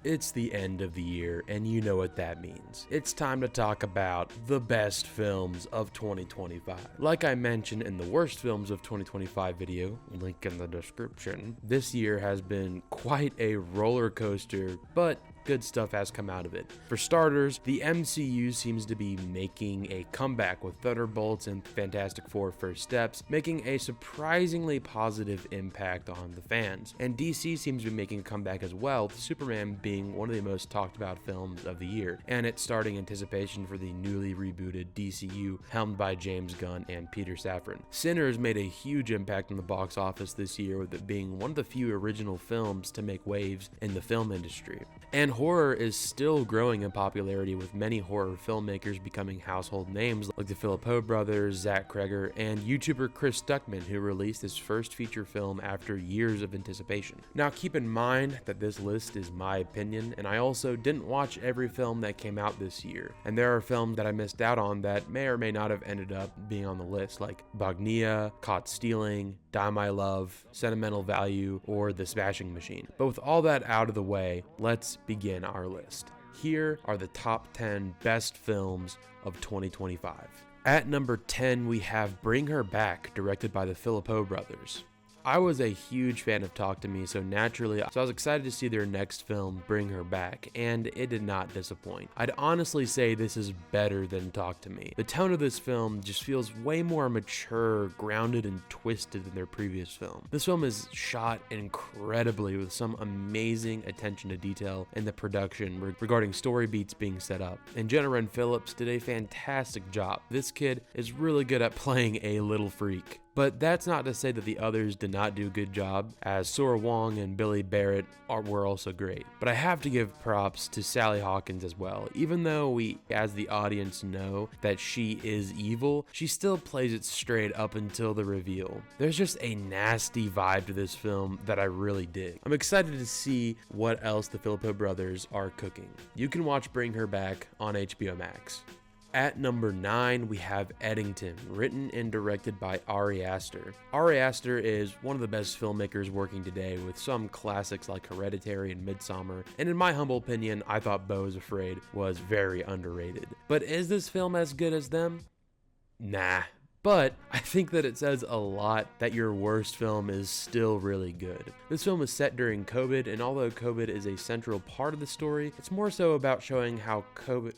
It's the end of the year, and you know what that means. It's time to talk about the best films of 2025. Like I mentioned in the worst films of 2025 video, link in the description, this year has been quite a roller coaster, but good stuff has come out of it. For starters, the MCU seems to be making a comeback with Thunderbolts and Fantastic Four First Steps, making a surprisingly positive impact on the fans. And DC seems to be making a comeback as well, with Superman being one of the most talked about films of the year, and it's starting anticipation for the newly rebooted DCU, helmed by James Gunn and Peter Safran. Sinners made a huge impact on the box office this year, with it being one of the few original films to make waves in the film industry. And horror is still growing in popularity, with many horror filmmakers becoming household names like the Philippo brothers, Zach Kreger, and YouTuber Chris Stuckman, who released his first feature film after years of anticipation. Now keep in mind that this list is my opinion, and I also didn't watch every film that came out this year, and there are films that I missed out on that may or may not have ended up being on the list, like Bognia, Caught Stealing, Die My Love, Sentimental Value, or The Smashing Machine. But with all that out of the way, let's begin our list. Here are the top 10 best films of 2025. At number 10, we have Bring Her Back, directed by the Philippo brothers. I was a huge fan of Talk to Me, so naturally, I was excited to see their next film, Bring Her Back, and it did not disappoint. I'd honestly say this is better than Talk to Me. The tone of this film just feels way more mature, grounded, and twisted than their previous film. This film is shot incredibly, with some amazing attention to detail in the production regarding story beats being set up. And Jenna Wren Phillips did a fantastic job. This kid is really good at playing a little freak. But that's not to say that the others did not do a good job, as Sora Wong and Billy Barrett were also great. But I have to give props to Sally Hawkins as well. Even though we, as the audience, know that she is evil, she still plays it straight up until the reveal. There's just a nasty vibe to this film that I really dig. I'm excited to see what else the Philippo brothers are cooking. You can watch Bring Her Back on HBO Max. At number 9, we have Eddington, written and directed by Ari Aster. Ari Aster is one of the best filmmakers working today, with some classics like Hereditary and Midsommar, and in my humble opinion, I thought Beau is Afraid was very underrated. But is this film as good as them? Nah. But I think that it says a lot that your worst film is still really good. This film is set during COVID, and although COVID is a central part of the story, it's more so about showing how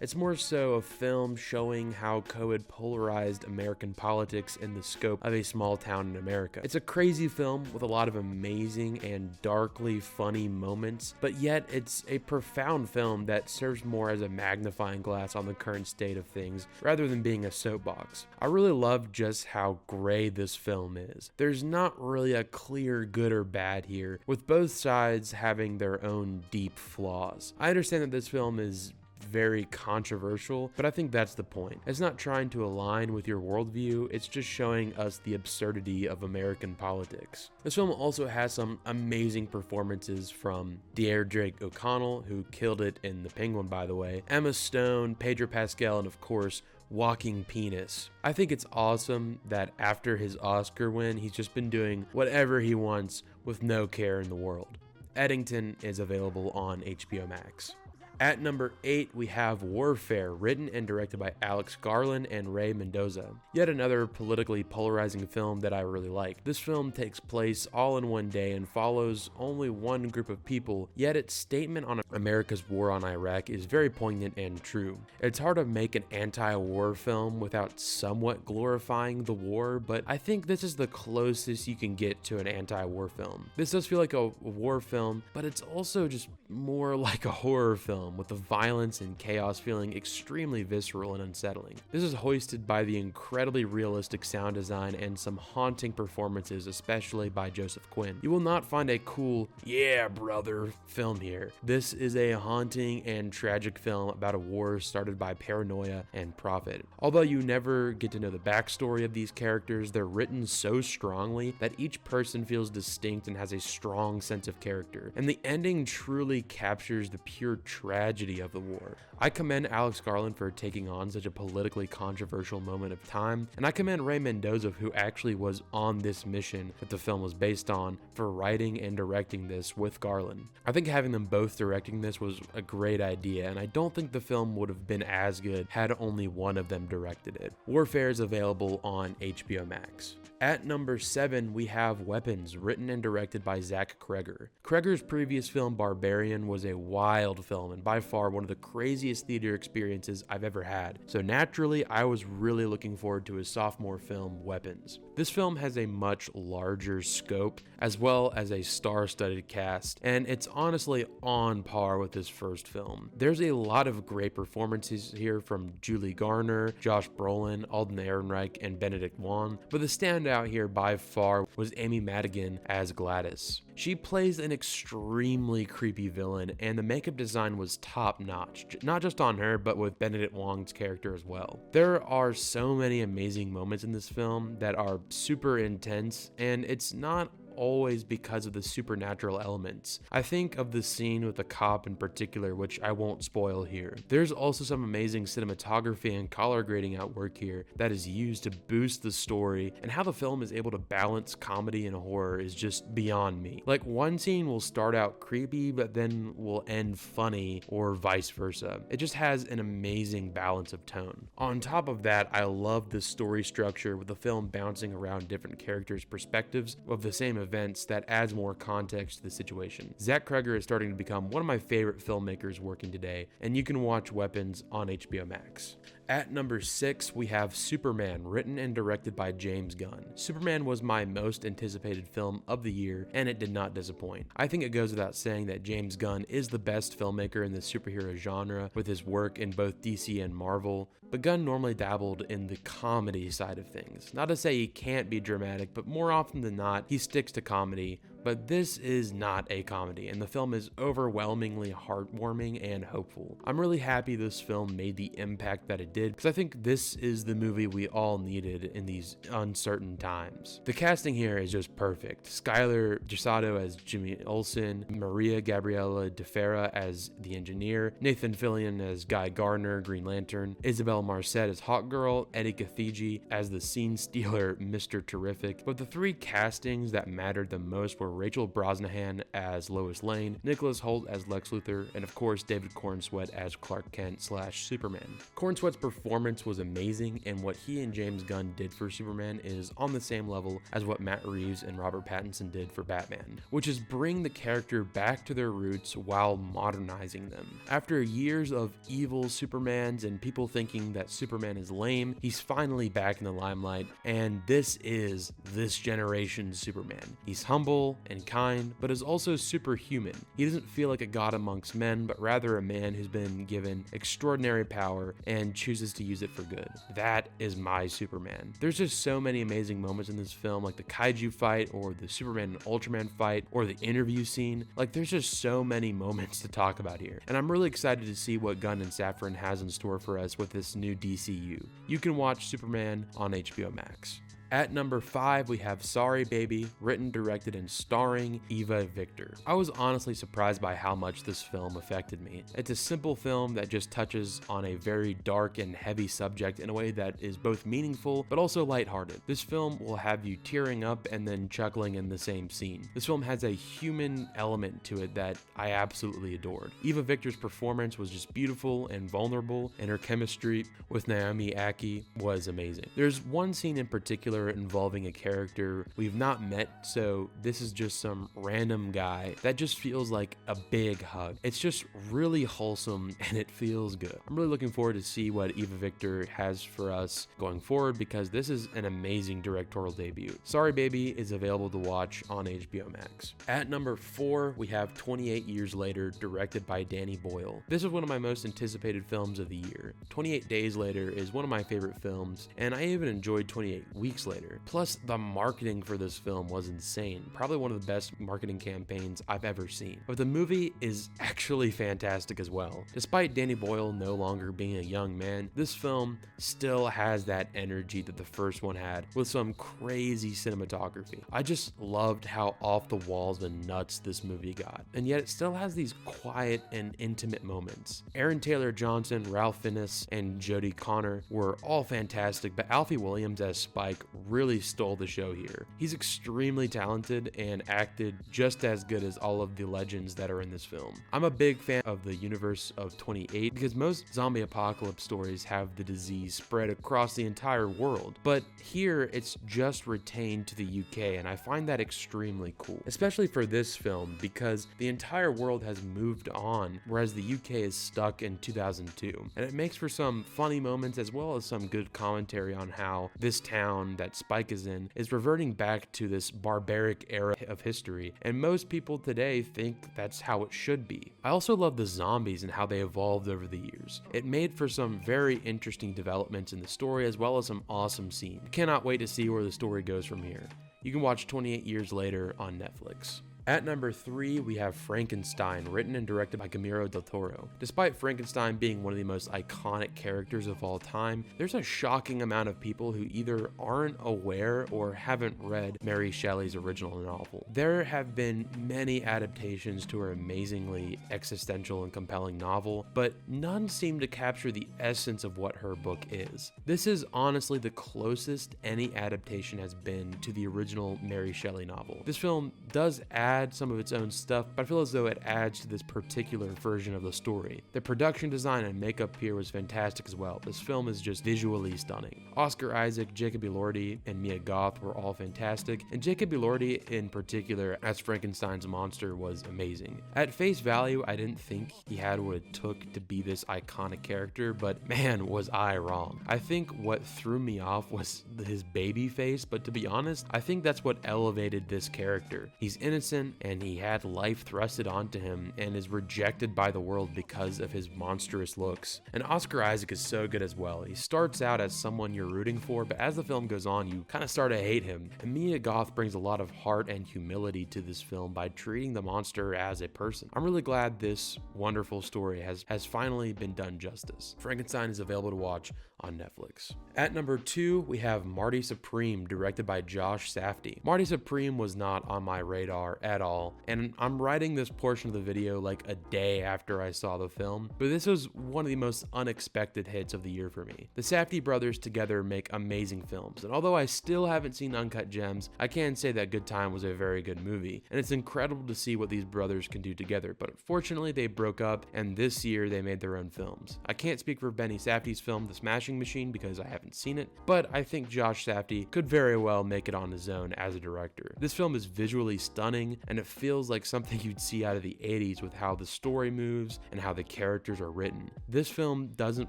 it's more so a film showing how COVID polarized American politics in the scope of a small town in America. It's a crazy film with a lot of amazing and darkly funny moments, but yet it's a profound film that serves more as a magnifying glass on the current state of things rather than being a soapbox. I really love just how gray this film is. There's not really a clear good or bad here, with both sides having their own deep flaws. I understand that this film is very controversial, but I think that's the point. It's not trying to align with your worldview, it's just showing us the absurdity of American politics. This film also has some amazing performances from Deirdre O'Connell, who killed it in The Penguin, by the way, Emma Stone, Pedro Pascal, and of course, Walking Penis. I think it's awesome that after his Oscar win, he's just been doing whatever he wants with no care in the world. Eddington is available on HBO Max. At number 8, we have Warfare, written and directed by Alex Garland and Ray Mendoza. Yet another politically polarizing film that I really like. This film takes place all in one day and follows only one group of people, yet its statement on America's war on Iraq is very poignant and true. It's hard to make an anti-war film without somewhat glorifying the war, but I think this is the closest you can get to an anti-war film. This does feel like a war film, but it's also just more like a horror film, with the violence and chaos feeling extremely visceral and unsettling. This is hoisted by the incredibly realistic sound design and some haunting performances, especially by Joseph Quinn. You will not find a cool, yeah brother film here. This is a haunting and tragic film about a war started by paranoia and profit. Although you never get to know the backstory of these characters, they're written so strongly that each person feels distinct and has a strong sense of character. And the ending truly captures the pure tragedy tragedy of the war. I commend Alex Garland for taking on such a politically controversial moment of time, and I commend Ray Mendoza, who actually was on this mission that the film was based on, for writing and directing this with Garland. I think having them both directing this was a great idea, and I don't think the film would have been as good had only one of them directed it. Warfare is available on HBO Max. At number 7, we have Weapons, written and directed by Zach Cregger. Cregger's previous film, Barbarian, was a wild film and by far one of the craziest theater experiences I've ever had, so naturally I was really looking forward to his sophomore film, Weapons. This film has a much larger scope, as well as a star-studded cast, and it's honestly on par with his first film. There's a lot of great performances here from Julie Garner, Josh Brolin, Alden Ehrenreich, and Benedict Wong, but the standout here by far was Amy Madigan as Gladys. She plays an extremely creepy villain, and the makeup design was top-notch, not just on her, but with Benedict Wong's character as well. There are so many amazing moments in this film that are super intense, and it's not always because of the supernatural elements. I think of the scene with the cop in particular, which I won't spoil here. There's also some amazing cinematography and color grading at work here that is used to boost the story, and how the film is able to balance comedy and horror is just beyond me. Like, one scene will start out creepy but then will end funny, or vice versa. It just has an amazing balance of tone. On top of that, I love the story structure with the film bouncing around different characters' perspectives of the same events that adds more context to the situation. Zach Cregger is starting to become one of my favorite filmmakers working today, and you can watch Weapons on HBO Max. At number 6, we have Superman, written and directed by James Gunn. Superman was my most anticipated film of the year, and it did not disappoint. I think it goes without saying that James Gunn is the best filmmaker in the superhero genre with his work in both DC and Marvel, but Gunn normally dabbled in the comedy side of things. Not to say he can't be dramatic, but more often than not, he sticks to comedy. But this is not a comedy, and the film is overwhelmingly heartwarming and hopeful. I'm really happy this film made the impact that it did, because I think this is the movie we all needed in these uncertain times. The casting here is just perfect. Skylar Gisato as Jimmy Olsen, Maria Gabriela De Ferra as the engineer, Nathan Fillion as Guy Gardner, Green Lantern, Isabel Marcet as Hawkgirl, Eddie Cathege as the scene stealer Mr. Terrific. But the three castings that mattered the most were Rachel Brosnahan as Lois Lane, Nicholas Hoult as Lex Luthor, and of course David Cornsweet as Clark Kent / Superman. Cornsweet's performance was amazing, and what he and James Gunn did for Superman is on the same level as what Matt Reeves and Robert Pattinson did for Batman, which is bring the character back to their roots while modernizing them. After years of evil Supermans and people thinking that Superman is lame, he's finally back in the limelight, and this is this generation's Superman. He's humble and kind, but is also superhuman. He doesn't feel like a god amongst men, but rather a man who's been given extraordinary power and chooses to use it for good. That is my Superman. There's just so many amazing moments in this film, like the kaiju fight, or the Superman and Ultraman fight, or the interview scene. Like, there's just so many moments to talk about here, and I'm really excited to see what Gunn and Safran has in store for us with this new DCU. You can watch Superman on HBO Max. At number 5, we have Sorry Baby, written, directed, and starring Eva Victor. I was honestly surprised by how much this film affected me. It's a simple film that just touches on a very dark and heavy subject in a way that is both meaningful but also lighthearted. This film will have you tearing up and then chuckling in the same scene. This film has a human element to it that I absolutely adored. Eva Victor's performance was just beautiful and vulnerable, and her chemistry with Naomi Ackie was amazing. There's one scene in particular involving a character we've not met, so this is just some random guy that just feels like a big hug. It's just really wholesome and it feels good. I'm really looking forward to see what Eva Victor has for us going forward, because this is an amazing directorial debut. Sorry Baby is available to watch on HBO Max. At number 4, we have 28 Years Later, directed by Danny Boyle. This is one of my most anticipated films of the year. 28 Days Later is one of my favorite films, and I even enjoyed 28 Weeks weeks later. Plus, the marketing for this film was insane, probably one of the best marketing campaigns I've ever seen. But the movie is actually fantastic as well. Despite Danny Boyle no longer being a young man, this film still has that energy that the first one had, with some crazy cinematography. I just loved how off the walls and nuts this movie got, and yet it still has these quiet and intimate moments. Aaron Taylor Johnson, Ralph Fiennes, and Jodie Connor were all fantastic, but Alfie Williams as Spike really stole the show here. He's extremely talented and acted just as good as all of the legends that are in this film. I'm a big fan of the universe of 28 because most zombie apocalypse stories have the disease spread across the entire world, but here it's just retained to the UK, and I find that extremely cool, especially for this film because the entire world has moved on, whereas the UK is stuck in 2002, and it makes for some funny moments as well as some good commentary on how this town that Spike is in is reverting back to this barbaric era of history, and most people today think that's how it should be. I also love the zombies and how they evolved over the years. It made for some very interesting developments in the story as well as some awesome scenes. Cannot wait to see where the story goes from here. You can watch 28 Years Later on Netflix. At number 3, we have Frankenstein, written and directed by Guillermo del Toro. Despite Frankenstein being one of the most iconic characters of all time, there's a shocking amount of people who either aren't aware or haven't read Mary Shelley's original novel. There have been many adaptations to her amazingly existential and compelling novel, but none seem to capture the essence of what her book is. This is honestly the closest any adaptation has been to the original Mary Shelley novel. This film does add some of its own stuff, but I feel as though it adds to this particular version of the story. The production design and makeup here was fantastic as well. This film is just visually stunning. Oscar Isaac, Jacob Elordi, and Mia Goth were all fantastic, and Jacob Elordi in particular as Frankenstein's monster was amazing. At face value, I didn't think he had what it took to be this iconic character, but man, was I wrong. I think what threw me off was his baby face, but to be honest, I think that's what elevated this character. He's innocent, and he had life thrusted onto him and is rejected by the world because of his monstrous looks. And Oscar Isaac is so good as well. He starts out as someone you're rooting for, but as the film goes on, you kind of start to hate him. And Mia Goth brings a lot of heart and humility to this film by treating the monster as a person. I'm really glad this wonderful story has finally been done justice. Frankenstein is available to watch on Netflix. At number 2, we have Marty Supreme, directed by Josh Safdie. Marty Supreme was not on my radar at all, and I'm writing this portion of the video like a day after I saw the film, but this was one of the most unexpected hits of the year for me. The Safdie brothers together make amazing films, and although I still haven't seen Uncut Gems, I can say that Good Time was a very good movie, and it's incredible to see what these brothers can do together, but unfortunately they broke up, and this year they made their own films. I can't speak for Benny Safdie's film, The Smashing Machine, because I haven't seen it, but I think Josh Safdie could very well make it on his own as a director. This film is visually stunning, and it feels like something you'd see out of the 80s with how the story moves and how the characters are written. This film doesn't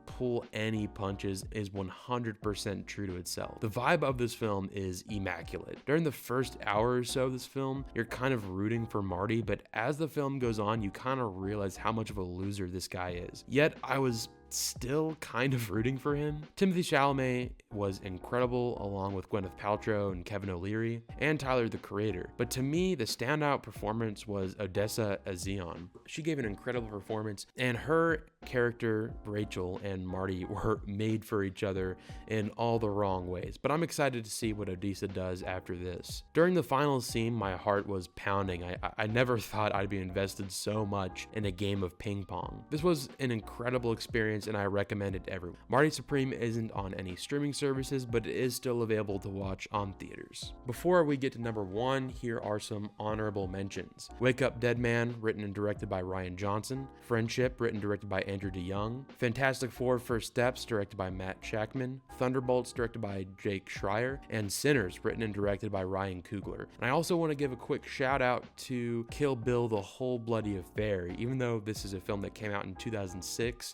pull any punches, is 100% true to itself. The vibe of this film is immaculate. During the first hour or so of this film, you're kind of rooting for Marty, but as the film goes on, you kind of realize how much of a loser this guy is. Yet I was still kind of rooting for him. Timothée Chalamet was incredible along with Gwyneth Paltrow and Kevin O'Leary and Tyler the Creator. But to me, the standout performance was Odessa Azion. She gave an incredible performance, and her character, Rachel and Marty, were made for each other in all the wrong ways. But I'm excited to see what Odessa does after this. During the final scene, my heart was pounding. I never thought I'd be invested so much in a game of ping pong. This was an incredible experience, and I recommend it to everyone. Marty Supreme isn't on any streaming services, but it is still available to watch on theaters. Before we get to number 1, here are some honorable mentions. Wake Up Dead Man, written and directed by Ryan Johnson. Friendship, written and directed by Andrew DeYoung. Fantastic Four First Steps, directed by Matt Shackman. Thunderbolts, directed by Jake Schreier. And Sinners, written and directed by Ryan Coogler. And I also want to give a quick shout out to Kill Bill: The Whole Bloody Affair. Even though this is a film that came out in 2006,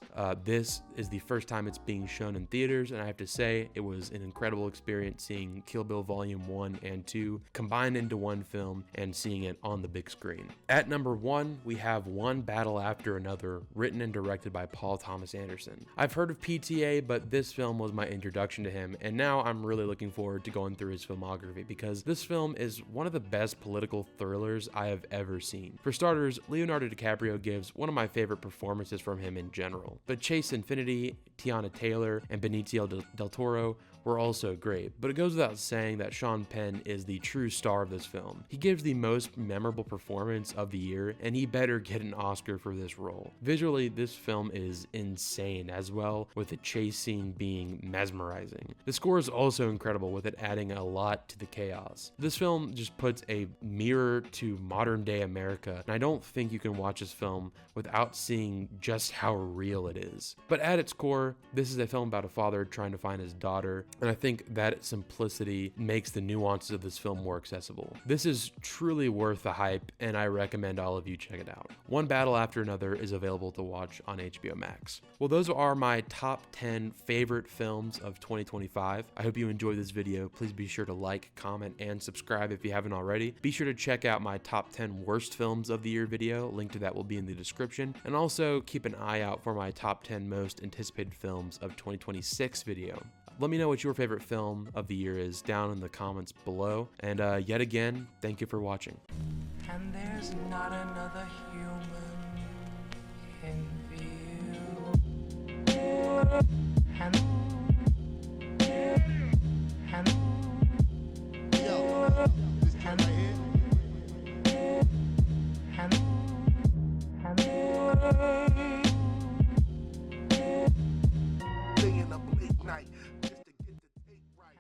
this is the first time it's being shown in theaters, and I have to say it was an incredible experience seeing Kill Bill Volume 1 and 2 combined into one film and seeing it on the big screen. At number 1, we have One Battle After Another, written and directed by Paul Thomas Anderson. I've heard of PTA, but this film was my introduction to him, and now I'm really looking forward to going through his filmography because this film is one of the best political thrillers I have ever seen. For starters, Leonardo DiCaprio gives one of my favorite performances from him in general, but Chase Infinity, Tiana Taylor, and Benicio del Toro were also great, but it goes without saying that Sean Penn is the true star of this film. He gives the most memorable performance of the year, and he better get an Oscar for this role. Visually, this film is insane as well, with the chase scene being mesmerizing. The score is also incredible, with it adding a lot to the chaos. This film just puts a mirror to modern day America, and I don't think you can watch this film without seeing just how real it is. But at its core, this is a film about a father trying to find his daughter, and I think that simplicity makes the nuances of this film more accessible. This is truly worth the hype, and I recommend all of you check it out. One Battle After Another is available to watch on HBO Max. Well, those are my top 10 favorite films of 2025. I hope you enjoyed this video. Please be sure to like, comment, and subscribe if you haven't already. Be sure to check out my top 10 worst films of the year video. Link to that will be in the description. And also keep an eye out for my top 10 most anticipated films of 2026 video. Let me know what your favorite film of the year is down in the comments below. And yet again, thank you for watching. And there's not another human in view. Yo, this guy right here. Being up late night.